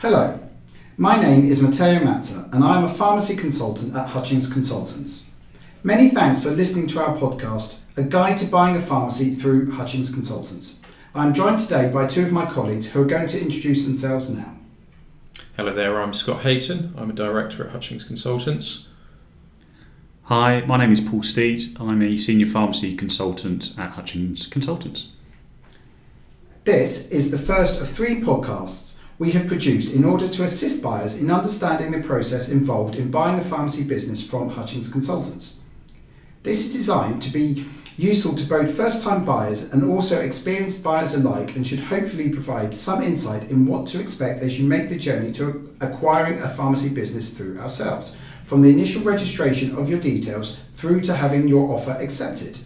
Hello, my name is Matteo Mazza and I am a pharmacy consultant at Hutchings Consultants. Many thanks for listening to our podcast, A Guide to Buying a Pharmacy through Hutchings Consultants. I am joined today by two of my colleagues who are going to introduce themselves now. Hello there, I'm Scott Hayton. I'm a director at Hutchings Consultants. Hi, my name is Paul Steed. I'm a senior pharmacy consultant at Hutchings Consultants. This is the first of 3 podcasts we have produced in order to assist buyers in understanding the process involved in buying a pharmacy business from Hutchings Consultants. This is designed to be useful to both first-time buyers and also experienced buyers alike, and should hopefully provide some insight in what to expect as you make the journey to acquiring a pharmacy business through ourselves, from the initial registration of your details through to having your offer accepted.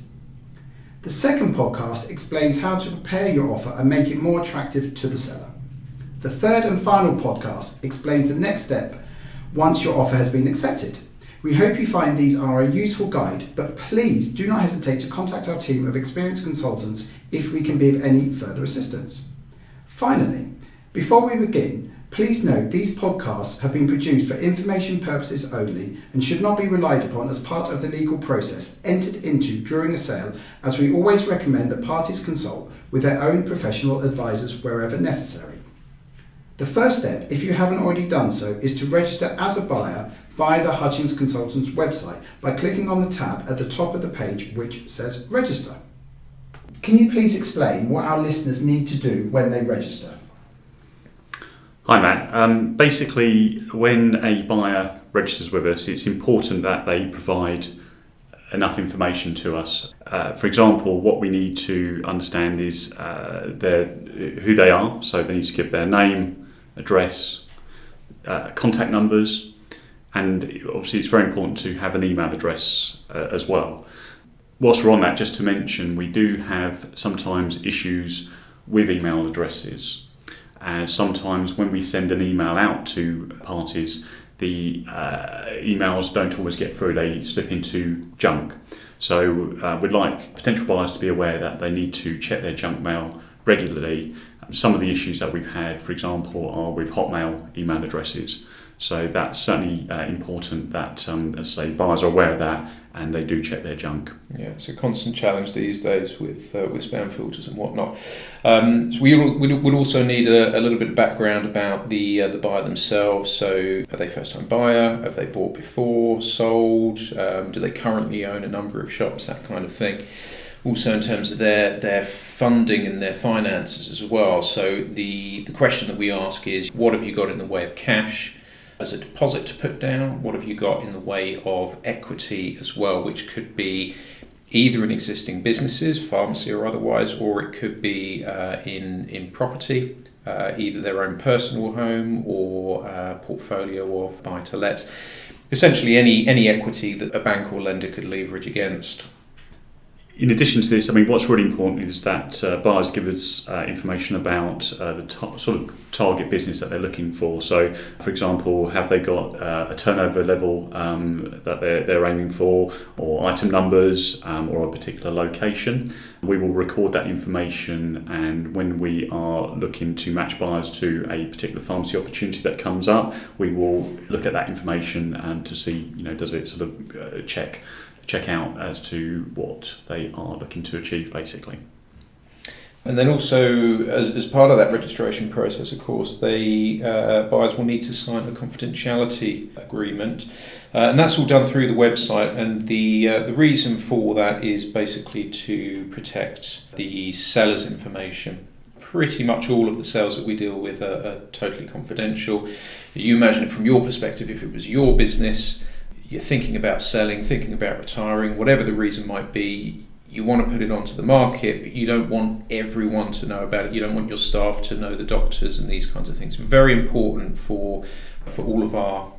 The second podcast explains how to prepare your offer and make it more attractive to the seller. The third and final podcast explains the next step once your offer has been accepted. We hope you find these are a useful guide, but please do not hesitate to contact our team of experienced consultants if we can be of any further assistance. Finally, before we begin, please note these podcasts have been produced for information purposes only and should not be relied upon as part of the legal process entered into during a sale, as we always recommend that parties consult with their own professional advisors wherever necessary. The first step, if you haven't already done so, is to register as a buyer via the Hutchings Consultants website by clicking on the tab at the top of the page which says Register. Can you please explain what our listeners need to do when they register? Hi Matt. Basically, when a buyer registers with us, it's important that they provide enough information to us. For example, what we need to understand is who they are, so they need to give their name, address, contact numbers, and obviously it's very important to have an email address as well. Whilst we're on that, just to mention, we do have sometimes issues with email addresses, as sometimes when we send an email out to parties, the emails don't always get through, they slip into junk. So we'd like potential buyers to be aware that they need to check their junk mail regularly. Some of the issues that we've had, for example, are with Hotmail email addresses. So that's certainly important that, as I say, buyers are aware of that and they do check their junk. Yeah, it's a constant challenge these days with spam filters and whatnot. So we would also need a little bit of background about the buyer themselves. So are they first-time buyer? Have they bought before, sold? Do they currently own a number of shops? That kind of thing. Also in terms of their funding and their finances as well. So the question that we ask is, what have you got in the way of cash as a deposit to put down? What have you got in the way of equity as well, which could be either in existing businesses, pharmacy or otherwise, or it could be in property, either their own personal home or portfolio of buy-to-lets. Essentially any equity that a bank or lender could leverage against. In addition to this, what's really important is that buyers give us information about the sort of target business that they're looking for. So, for example, have they got a turnover level that they're aiming for, or item numbers, or a particular location? We will record that information, and when we are looking to match buyers to a particular pharmacy opportunity that comes up, we will look at that information and to see, does it sort of check out as to what they are looking to achieve, basically. And then also, as part of that registration process, of course, buyers will need to sign a confidentiality agreement, and that's all done through the website. And the reason for that is basically to protect the seller's information. Pretty much all of the sales that we deal with are totally confidential. You imagine it from your perspective. If it was your business, you're thinking about selling, thinking about retiring, whatever the reason might be, you want to put it onto the market, but you don't want everyone to know about it. You don't want your staff to know, the doctors and these kinds of things. Very important for all of our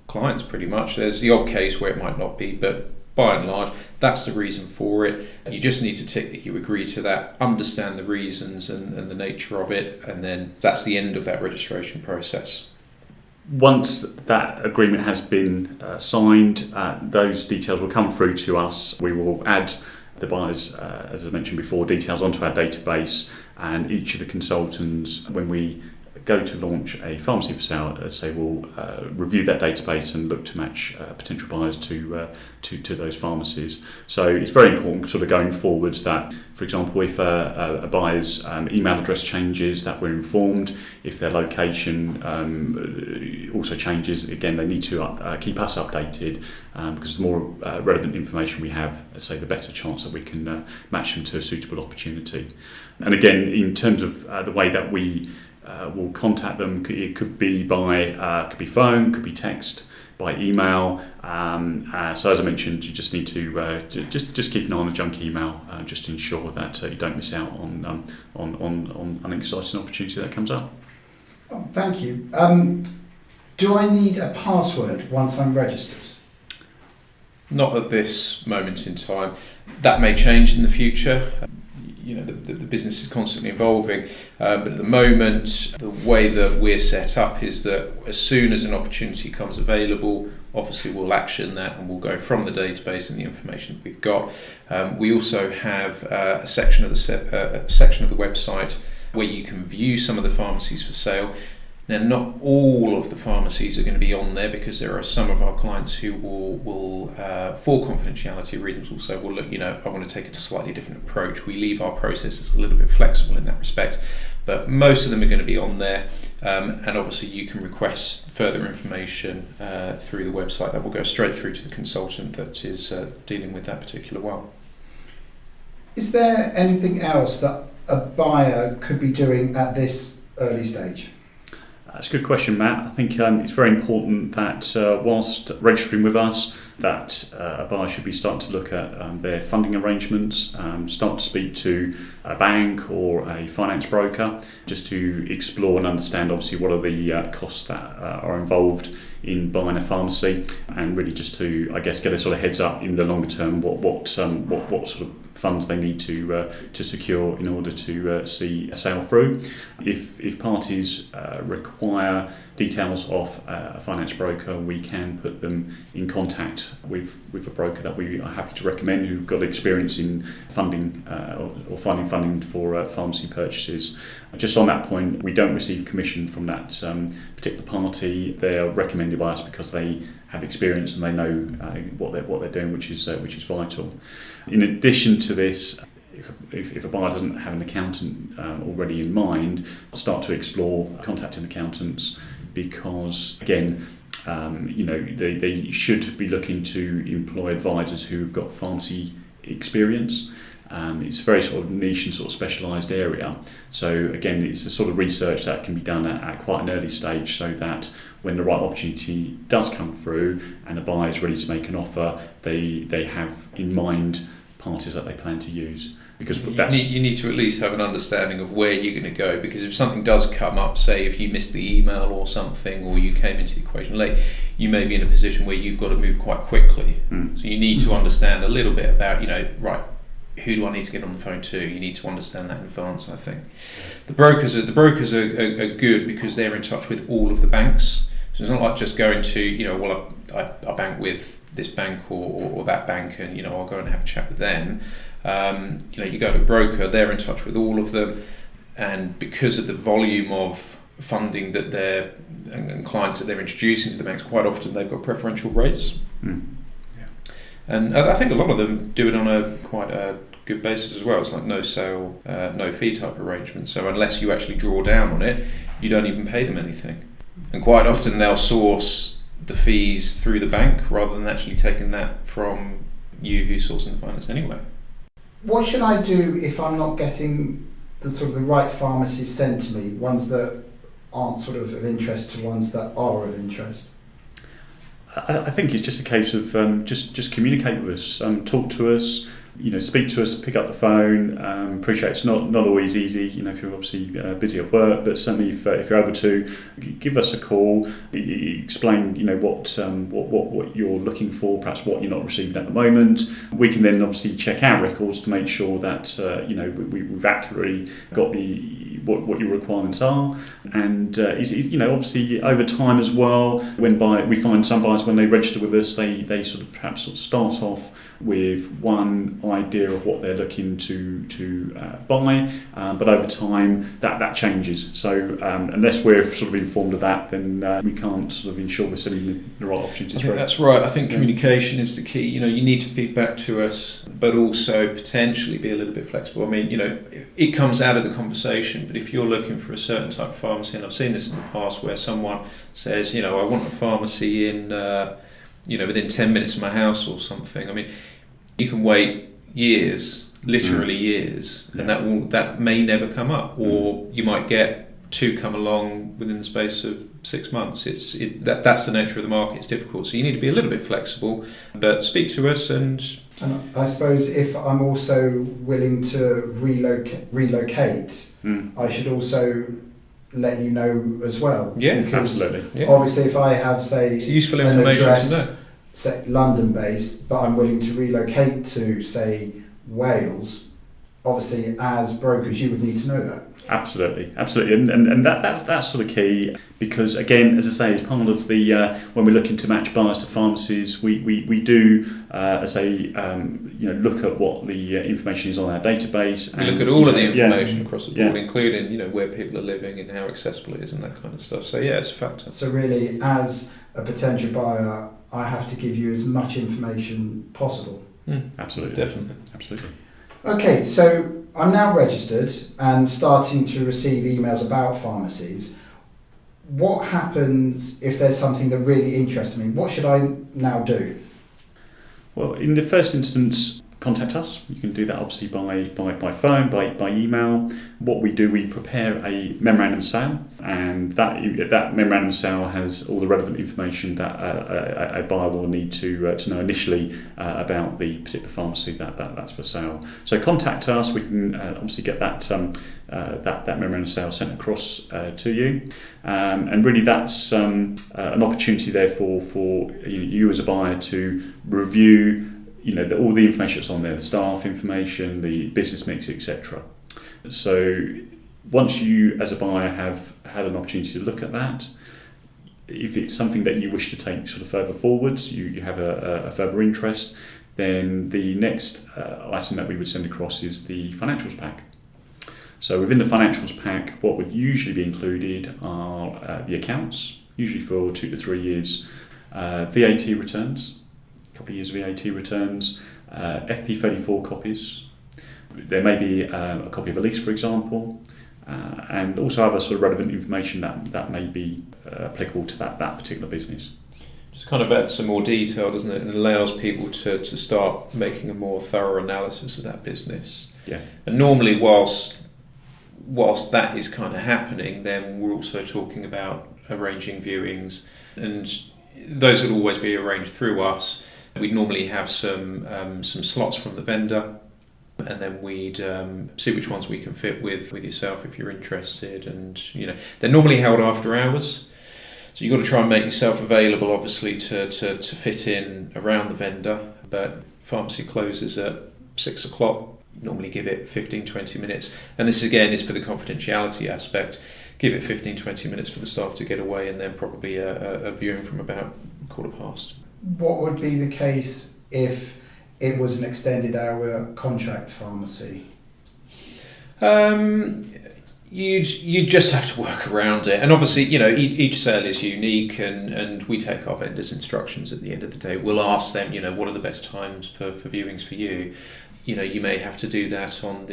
clients, pretty much. There's the odd case where it might not be, but by and large, that's the reason for it. You just need to tick that you agree to that, understand the reasons and the nature of it, and then that's the end of that registration process. Once that agreement has been signed, those details will come through to us. We will add the buyer's, as I mentioned before, details onto our database, and each of the consultants, when we go to launch a pharmacy for sale, say we'll review that database and look to match potential buyers to those pharmacies. So it's very important sort of going forwards that, for example, if a buyer's email address changes, that we're informed. If their location also changes, again, they need to keep us updated, because the more relevant information we have, say, the better chance that we can match them to a suitable opportunity. And again, in terms of the way that we will contact them, it could be by could be phone, could be text, by email. So as I mentioned, you just need to just keep an eye on the junk email, just to ensure that you don't miss out on an exciting opportunity that comes up. Oh, thank you. Do I need a password once I'm registered? Not at this moment in time. That may change in the future. The business is constantly evolving, but at the moment, the way that we're set up is that as soon as an opportunity comes available, obviously we'll action that and we'll go from the database and the information that we've got. We also have a section of the website where you can view some of the pharmacies for sale. Now, not all of the pharmacies are going to be on there, because there are some of our clients who will for confidentiality reasons, also will look, I want to take a slightly different approach. We leave our processes a little bit flexible in that respect, but most of them are going to be on there. And obviously you can request further information through the website. That will go straight through to the consultant that is dealing with that particular one. Is there anything else that a buyer could be doing at this early stage? That's a good question, Matt. I think it's very important that whilst registering with us, that a buyer should be starting to look at their funding arrangements, start to speak to a bank or a finance broker, just to explore and understand obviously what are the costs that are involved in buying a pharmacy, and really just to, I guess, get a sort of heads up in the longer term what sort of funds they need to secure in order to see a sale through. If parties require details of a finance broker, we can put them in contact with a broker that we are happy to recommend, who've got experience in funding or finding funding for pharmacy purchases. Just on that point, we don't receive commission from that particular party. They are recommended by us because they have experience and they know what they're doing, which is vital. In addition to this, if a buyer doesn't have an accountant already in mind, I'll start to explore contacting accountants, because again, they should be looking to employ advisors who've got pharmacy experience. It's a very sort of niche and sort of specialised area. So again, it's the sort of research that can be done at quite an early stage, so that when the right opportunity does come through and a buyer is ready to make an offer, they have in mind parties that they plan to use. Because you need to at least have an understanding of where you're going to go, because if something does come up, say if you missed the email or something, or you came into the equation late, you may be in a position where you've got to move quite quickly. So you need to understand a little bit about, right, who do I need to get on the phone to? You need to understand that in advance, I think. The brokers are good because they're in touch with all of the banks. So it's not like just going to, I bank with this bank or that bank, and I'll go and have a chat with them. You go to a broker, they're in touch with all of them, and because of the volume of funding that and clients that they're introducing to the banks, quite often they've got preferential rates. And I think a lot of them do it on a quite a good basis as well. It's like no sale, no fee type arrangement. So unless you actually draw down on it, you don't even pay them anything. And quite often they'll source the fees through the bank rather than actually taking that from you who's sourcing the finance anyway. What should I do if I'm not getting the right pharmacies sent to me, ones that aren't sort of interest to ones that are of interest? I think it's just a case of just communicate with us, talk to us, speak to us, pick up the phone. Appreciate it's not always easy, if you're obviously busy at work, but certainly if you're able to, give us a call, explain what you're looking for, perhaps what you're not receiving at the moment. We can then obviously check our records to make sure that we've accurately got what your requirements are, and obviously over time as well, we find some buyers when they register with us, they sort of perhaps start off with one idea of what they're looking to buy, but over time that changes. So unless we're sort of informed of that, then we can't sort of ensure we're sending the right opportunities. I think that's right. I think communication is the key. You need to feed back to us, but also potentially be a little bit flexible. I mean, it comes out of the conversation, but if you're looking for a certain type of pharmacy, and I've seen this in the past where someone says, I want a pharmacy in, within 10 minutes of my house or something. I mean, you can wait years, literally years, and that may never come up, or you might get 2 come along within the space of 6 months. That's the nature of the market. It's difficult, so you need to be a little bit flexible, but speak to us. And I suppose if I'm also willing to relocate, I should also let you know as well. Yeah, because absolutely. Yeah. Obviously, if I have, say, it's useful an information address, to know. say London-based, but I'm willing to relocate to, say, Wales, obviously, as brokers, you would need to know that. Absolutely, and that's sort of key, because again, as I say, as part of the when we're looking to match buyers to pharmacies, we do look at what the information is on our database. We look at all of the information across the board, including where people are living and how accessible it is and that kind of stuff. So it's a factor. So really, as a potential buyer, I have to give you as much information possible. Absolutely, definitely, absolutely. Okay, so I'm now registered and starting to receive emails about pharmacies. What happens if there's something that really interests me? What should I now do? Well, in the first instance, contact us. You can do that obviously by phone, by email. What we do, we prepare a memorandum of sale, and that memorandum of sale has all the relevant information that a buyer will need to know initially about the particular pharmacy that's for sale. So contact us. We can obviously get that memorandum of sale sent across to you, and really that's an opportunity there for you as a buyer to review all the information that's on there, the staff information, the business mix, etc. So once you, as a buyer, have had an opportunity to look at that, if it's something that you wish to take sort of further forwards, you have a further interest, then the next item that we would send across is the financials pack. So within the financials pack, what would usually be included are the accounts, usually for 2 to 3 years, VAT returns, couple of years VAT returns, FP34 copies. There may be a copy of a lease, for example, and also other sort of relevant information that may be applicable to that particular business. Just kind of adds some more detail, doesn't it? And allows people to start making a more thorough analysis of that business. Yeah. And normally, whilst that is kind of happening, then we're also talking about arranging viewings, and those would always be arranged through us. We'd normally have some slots from the vendor, and then we'd see which ones we can fit with yourself if you're interested. And they're normally held after hours, so you've got to try and make yourself available, obviously, to fit in around the vendor. But pharmacy closes at 6 o'clock. Normally give it 15-20 minutes, and this again is for the confidentiality aspect. Give it 15-20 minutes for the staff to get away, and then probably a viewing from about 15:15. What would be the case if it was an extended hour contract pharmacy? You just have to work around it, and obviously each sale is unique, and we take our vendors' instructions at the end of the day. We'll ask them what are the best times for viewings for you. You may have to do that on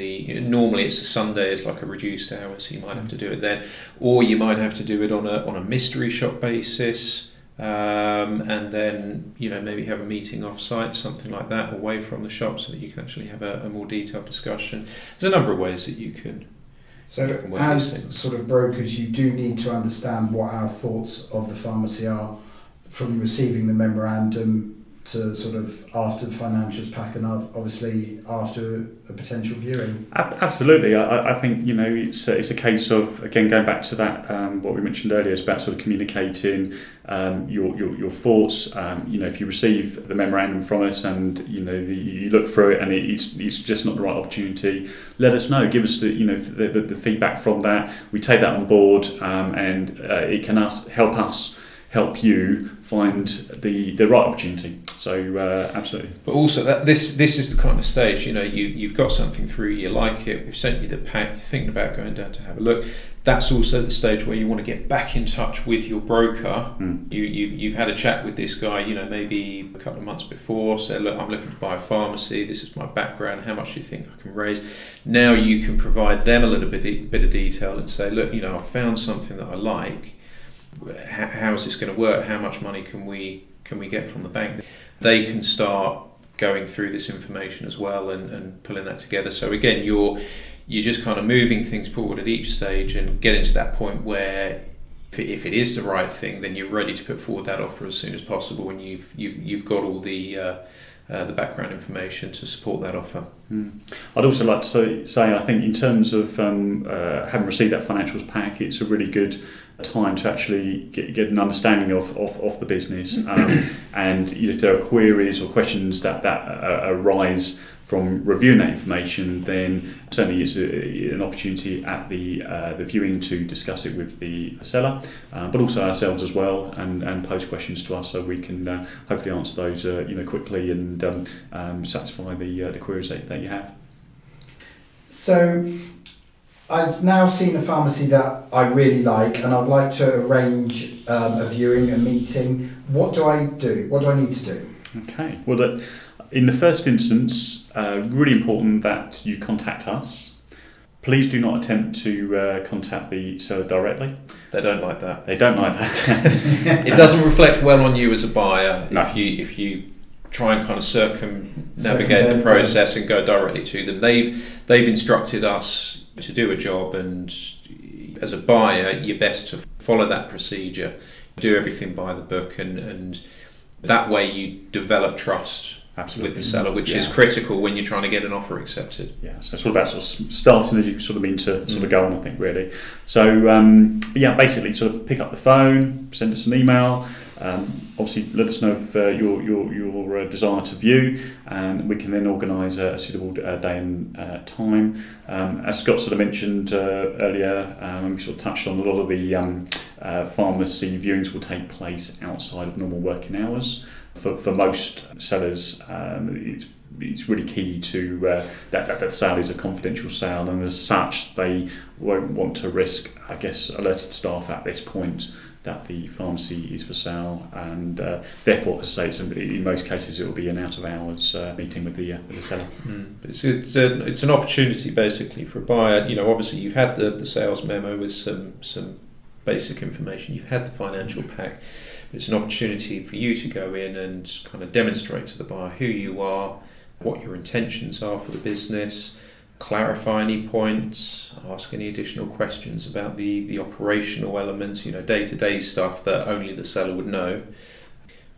normally it's a Sunday, it's like a reduced hour, so you might have to do it then, or you might have to do it on a mystery shop basis, and then maybe have a meeting off site, something like that, away from the shop, so that you can actually have a more detailed discussion. There's a number of ways that you can. So as sort of brokers, you do need to understand what our thoughts of the pharmacy are from receiving the memorandum to sort of after the financials pack, and obviously after a potential viewing. Absolutely, I think it's a case of, again, going back to that what we mentioned earlier, it's about sort of communicating your thoughts. If you receive the memorandum from us and you look through it and it's just not the right opportunity, let us know. Give us the feedback from that. We take that on board, and it can help us help you find the right opportunity. So absolutely. But also that this is the kind of stage, you've got something through, you like it, we've sent you the pack, you're thinking about going down to have a look. That's also the stage where you want to get back in touch with your broker. You've had a chat with this guy, maybe a couple of months before, said, look, I'm looking to buy a pharmacy, this is my background, how much do you think I can raise? Now you can provide them a little bit of detail and say, look, I've found something that I like. How is this going to work? How much money can we get from the bank? They can start going through this information as well and pulling that together. So again, you're just kind of moving things forward at each stage and getting to that point where if it is the right thing, then you're ready to put forward that offer as soon as possible, and you've got all the background information to support that offer. I'd also like to say I think in terms of having received that financials pack, it's a really good time to actually get an understanding of the business, and if there are queries or questions that arise from reviewing that information, then certainly it's an opportunity at the viewing to discuss it with the seller, but also ourselves as well, and pose questions to us so we can hopefully answer those quickly and satisfy the queries that you have. So I've now seen a pharmacy that I really like, and I'd like to arrange a viewing, a meeting. What do I do? What do I need to do? Okay. Well, in the first instance, really important that you contact us. Please do not attempt to contact the seller directly. They don't like that. They don't like that. It doesn't reflect well on you as a buyer No. if you try and kind of circumnavigate the process and go directly to them. They've instructed us to do a job, and as a buyer, you're best to follow that procedure, do everything by the book, and that way you develop trust. Absolutely. With the seller, which is critical when you're trying to get an offer accepted. Yeah, so it's all about sort of starting as you sort of mean to sort of go on, I think, really. So, basically sort of pick up the phone, send us an email, obviously let us know of your desire to view, and we can then organise a suitable day and time. As Scott sort of mentioned earlier, we sort of touched on a lot of the pharmacy viewings will take place outside of normal working hours. For most sellers, it's really key to that sale is a confidential sale, and as such, they won't want to risk, I guess, alerted staff at this point that the pharmacy is for sale, and therefore, as I say, in most cases, it will be an out of hours meeting with the seller. It's an opportunity basically for a buyer. Obviously, you've had the sales memo with some basic information. You've had the financial pack. It's an opportunity for you to go in and kind of demonstrate to the buyer who you are, what your intentions are for the business, clarify any points, ask any additional questions about the operational elements, day-to-day stuff that only the seller would know.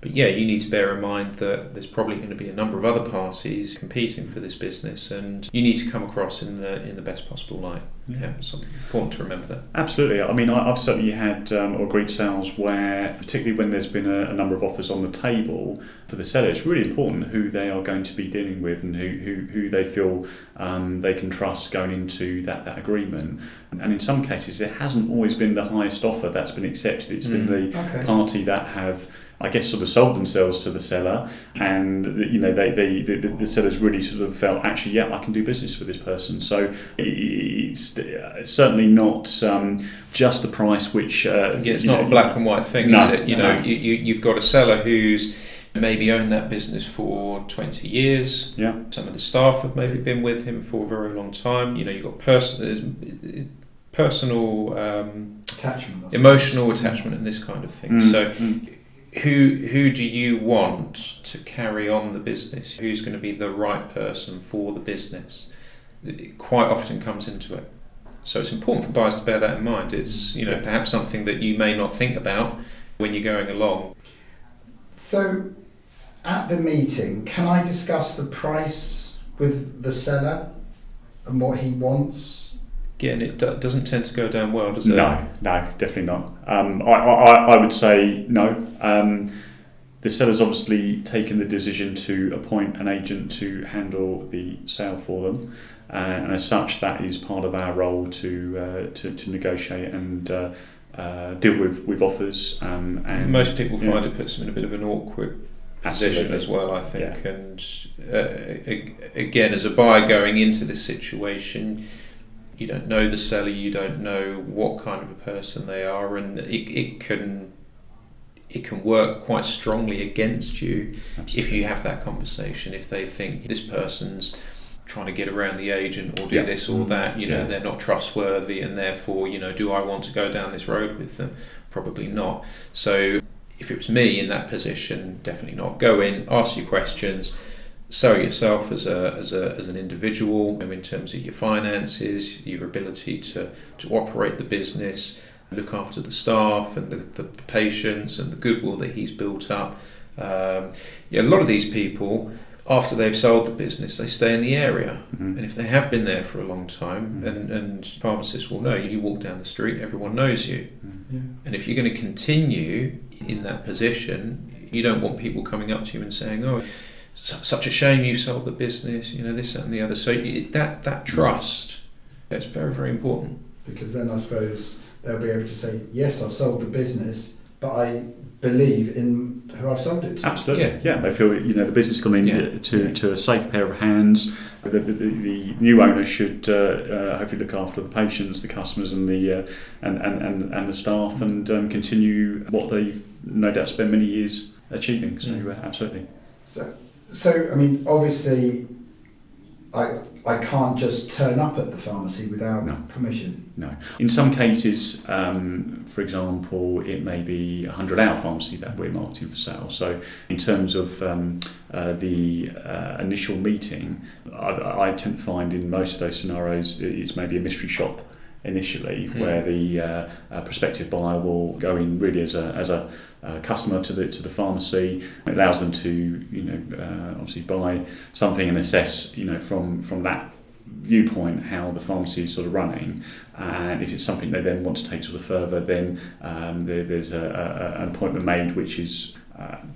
But yeah, you need to bear in mind that there's probably going to be a number of other parties competing for this business, and you need to come across in the best possible light. Yeah, something important to remember that. Absolutely. I mean, I've certainly had or agreed sales where, particularly when there's been a number of offers on the table for the seller, it's really important who they are going to be dealing with and who they feel they can trust going into that agreement. And in some cases, it hasn't always been the highest offer that's been accepted. It's been the party that have, I guess, sort of sold themselves to the seller, and the sellers really sort of felt, actually, yeah, I can do business with this person. So it's certainly not just the price which. It's not a black and white thing, is it? You've got a seller who's maybe owned that business for 20 years. Yeah. Some of the staff have maybe been with him for a very long time. You've got personal attachment, emotional attachment, and this kind of thing. So. Who do you want to carry on the business? Who's going to be the right person for the business? It quite often comes into it. So it's important for buyers to bear that in mind. It's perhaps something that you may not think about when you're going along. So at the meeting, can I discuss the price with the seller and what he wants? Again, it doesn't tend to go down well, does it? No, definitely not. I would say no. The seller's obviously taken the decision to appoint an agent to handle the sale for them, and as such, that is part of our role to negotiate and deal with offers. And most people find it puts them in a bit of an awkward position Absolutely. as well, I think. Yeah. And again, as a buyer going into this situation, you don't know the seller, you don't know what kind of a person they are, and it can work quite strongly against you. Absolutely. If you have that conversation. If they think this person's trying to get around the agent or do this or that, they're not trustworthy, and therefore, do I want to go down this road with them? Probably not. So if it was me in that position, definitely not. Go in, ask your questions, sell yourself as an individual in terms of your finances, your ability to operate the business, look after the staff and the patients and the goodwill that he's built up. A lot of these people, after they've sold the business, they stay in the area. And if they have been there for a long time, and pharmacists will know, you walk down the street, everyone knows you. And if you're going to continue in that position, you don't want people coming up to you and saying, oh, such a shame you sold the business, this, that and the other. So that trust, that's very, very important. Because then I suppose they'll be able to say, yes, I've sold the business, but I believe in who I've sold it to. Absolutely, yeah. They feel the business coming to a safe pair of hands. The new owner should hopefully look after the patients, the customers, and the and the staff, and continue what they've no doubt spent many years achieving. So absolutely. So I mean, obviously, I can't just turn up at the pharmacy without permission. No. In some cases, for example, it may be a 100-hour pharmacy that we're marketing for sale. So in terms of the initial meeting, I tend to find in most of those scenarios it's maybe a mystery shop initially, where the prospective buyer will go in really as a customer to the pharmacy. It allows them to obviously buy something and assess from that viewpoint how the pharmacy is sort of running, and if it's something they then want to take sort of further, then there's an appointment made which is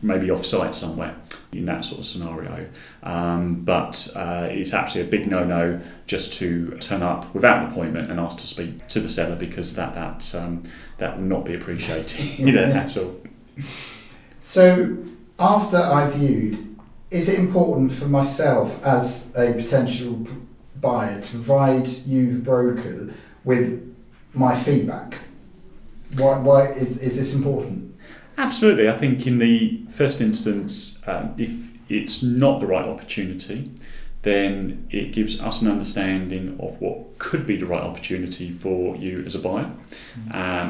maybe off-site somewhere in that sort of scenario. But it's absolutely a big no-no just to turn up without an appointment and ask to speak to the seller, because that will not be appreciated at all. So after I viewed, is it important for myself as a potential buyer to provide you, the broker, with my feedback? Why is this important? Absolutely. I think in the first instance, if it's not the right opportunity, then it gives us an understanding of what could be the right opportunity for you as a buyer.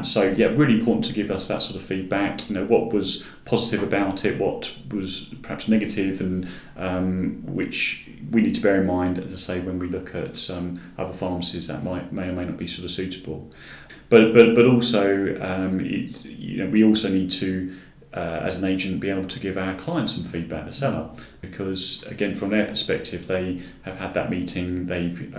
So really important to give us that sort of feedback. What was positive about it, what was perhaps negative, and which we need to bear in mind, as I say, when we look at other pharmacies that may or may not be sort of suitable. But also, it's we also need to, as an agent, be able to give our clients some feedback, the seller, because again, from their perspective, they have had that meeting, they've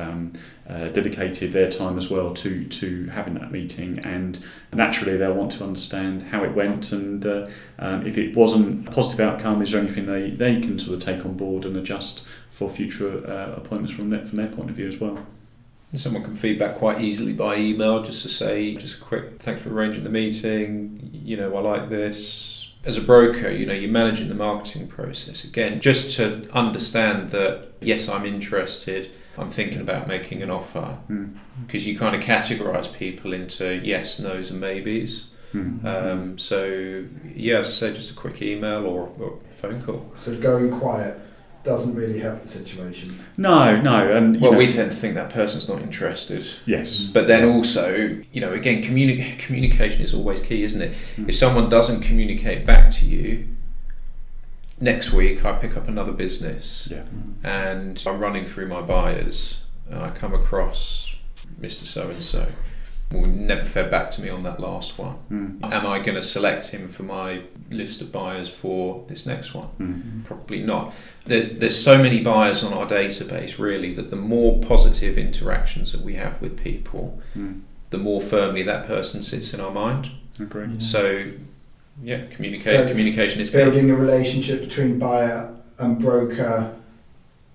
dedicated their time as well to having that meeting, and naturally they'll want to understand how it went, and if it wasn't a positive outcome, is there anything they can sort of take on board and adjust for future appointments from their point of view as well. Someone can feedback quite easily by email, just to say, just a quick thanks for arranging the meeting, I like this. As a broker, you're managing the marketing process. Again, just to understand that, yes, I'm interested, I'm thinking about making an offer, because you kind of categorise people into yes, no's and maybes. So, as I say, just a quick email or a phone call. So going quiet doesn't really help the situation. No, and we tend to think that person's not interested. Yes, but then also, again, communication is always key, isn't it? If someone doesn't communicate back to you, next week I pick up another business, and I'm running through my buyers. I come across Mr. So and so. Will never fed back to me on that last one. Am I going to select him for my list of buyers for this next one? Probably not. There's so many buyers on our database, really, that the more positive interactions that we have with people, the more firmly that person sits in our mind. Agreed. So, communication is key. Building a relationship between buyer and broker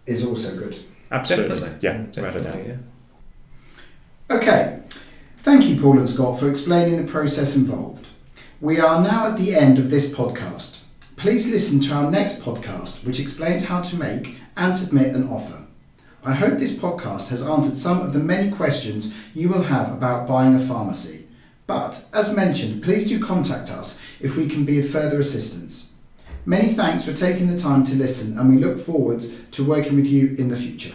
is also good. Absolutely. Definitely. Definitely. Okay. Thank you, Paul and Scott, for explaining the process involved. We are now at the end of this podcast. Please listen to our next podcast, which explains how to make and submit an offer. I hope this podcast has answered some of the many questions you will have about buying a pharmacy. But, as mentioned, please do contact us if we can be of further assistance. Many thanks for taking the time to listen, and we look forward to working with you in the future.